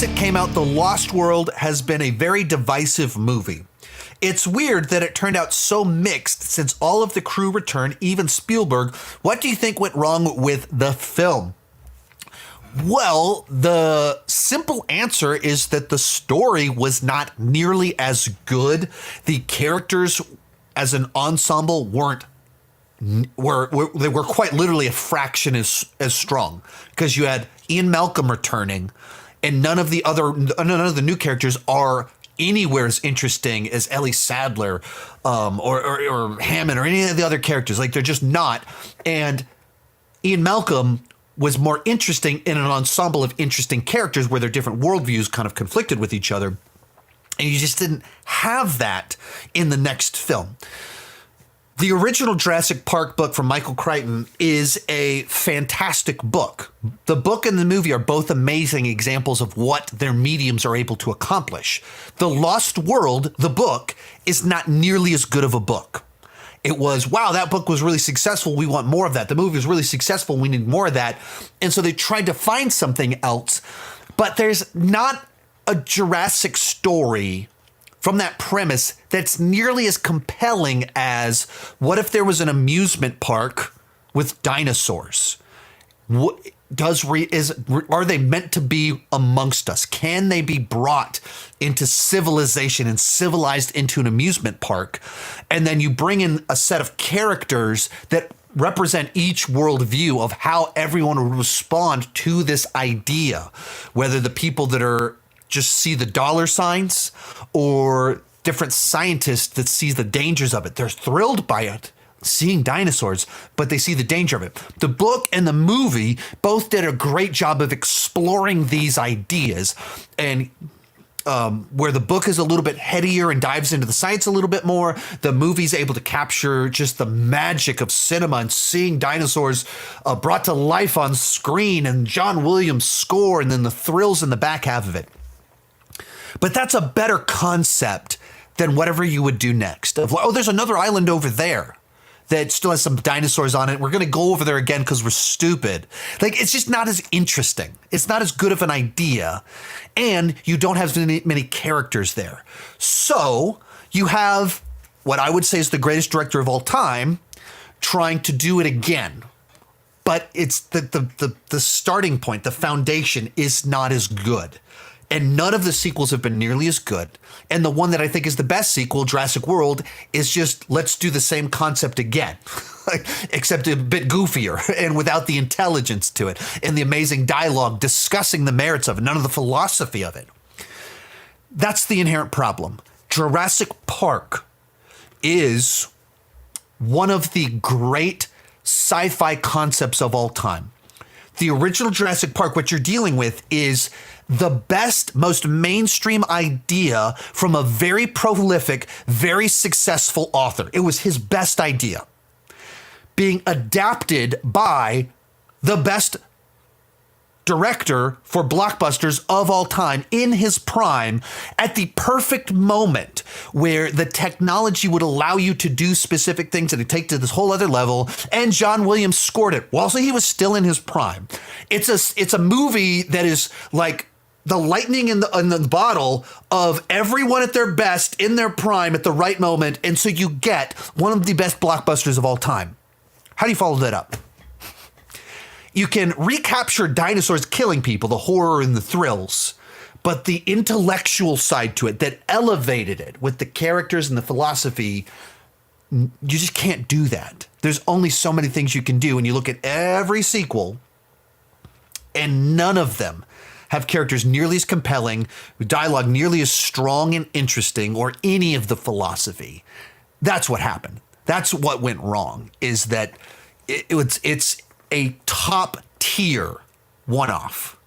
since it came out, The Lost World has been a very divisive movie. It's weird that it turned out so mixed since all of the crew returned, even Spielberg. What do you think went wrong with the film? Well, the simple answer is that the story was not nearly as good. The characters as an ensemble they were quite literally a fraction as strong, because you had Ian Malcolm returning, and none of the new characters are anywhere as interesting as Ellie Sattler or Hammond or any of the other characters. Like, they're just not. And Ian Malcolm was more interesting in an ensemble of interesting characters where their different worldviews kind of conflicted with each other. And you just didn't have that in the next film. The original Jurassic Park book from Michael Crichton is a fantastic book. The book and the movie are both amazing examples of what their mediums are able to accomplish. The Lost World, the book, is not nearly as good of a book. It was, wow, that book was really successful. We want more of that. The movie was really successful. We need more of that. And so they tried to find something else. But there's not a Jurassic story from that premise that's nearly as compelling as, what if there was an amusement park with dinosaurs? Are they meant to be amongst us? Can they be brought into civilization and civilized into an amusement park? And then you bring in a set of characters that represent each worldview of how everyone would respond to this idea, whether the people that are just see the dollar signs or different scientists that see the dangers of it. They're thrilled by it, seeing dinosaurs, but they see the danger of it. The book and the movie both did a great job of exploring these ideas, and where the book is a little bit headier and dives into the science a little bit more, the movie's able to capture just the magic of cinema and seeing dinosaurs brought to life on screen, and John Williams' score, and then the thrills in the back half of it. But that's a better concept than whatever you would do next. Of, oh, there's another island over there that still has some dinosaurs on it. We're going to go over there again because we're stupid. Like, it's just not as interesting. It's not as good of an idea. And you don't have many characters there. So you have what I would say is the greatest director of all time trying to do it again. But it's the starting point, the foundation is not as good. And none of the sequels have been nearly as good. And the one that I think is the best sequel, Jurassic World, is just, let's do the same concept again, except a bit goofier and without the intelligence to it and the amazing dialogue discussing the merits of it, none of the philosophy of it. That's the inherent problem. Jurassic Park is one of the great sci-fi concepts of all time. The original Jurassic Park, what you're dealing with is the best, most mainstream idea from a very prolific, very successful author. It was his best idea being adapted by the best director for blockbusters of all time in his prime at the perfect moment where the technology would allow you to do specific things and to take to this whole other level. And John Williams scored it while he was still in his prime. It's a movie that is like the lightning in the bottle of everyone at their best in their prime at the right moment. And so you get one of the best blockbusters of all time. How do you follow that up? You can recapture dinosaurs killing people, the horror and the thrills, but the intellectual side to it that elevated it with the characters and the philosophy, you just can't do that. There's only so many things you can do. And you look at every sequel and none of them have characters nearly as compelling, dialogue nearly as strong and interesting, or any of the philosophy. That's what happened. That's what went wrong, is that it's a top tier one-off.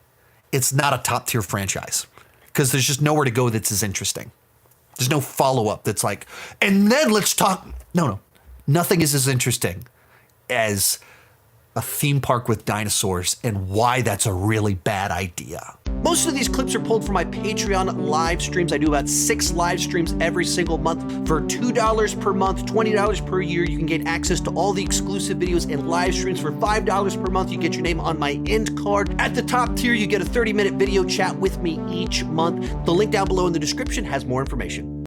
It's not a top tier franchise because there's just nowhere to go that's as interesting. There's no follow-up that's like, and then let's talk. No. Nothing is as interesting as a theme park with dinosaurs and why that's a really bad idea. Most of these clips are pulled from my Patreon live streams. I do about 6 live streams every single month. For $2 per month, $20 per year, you can get access to all the exclusive videos and live streams. For $5 per month, you get your name on my end card. At the top tier, you get a 30-minute video chat with me each month. The link down below in the description has more information.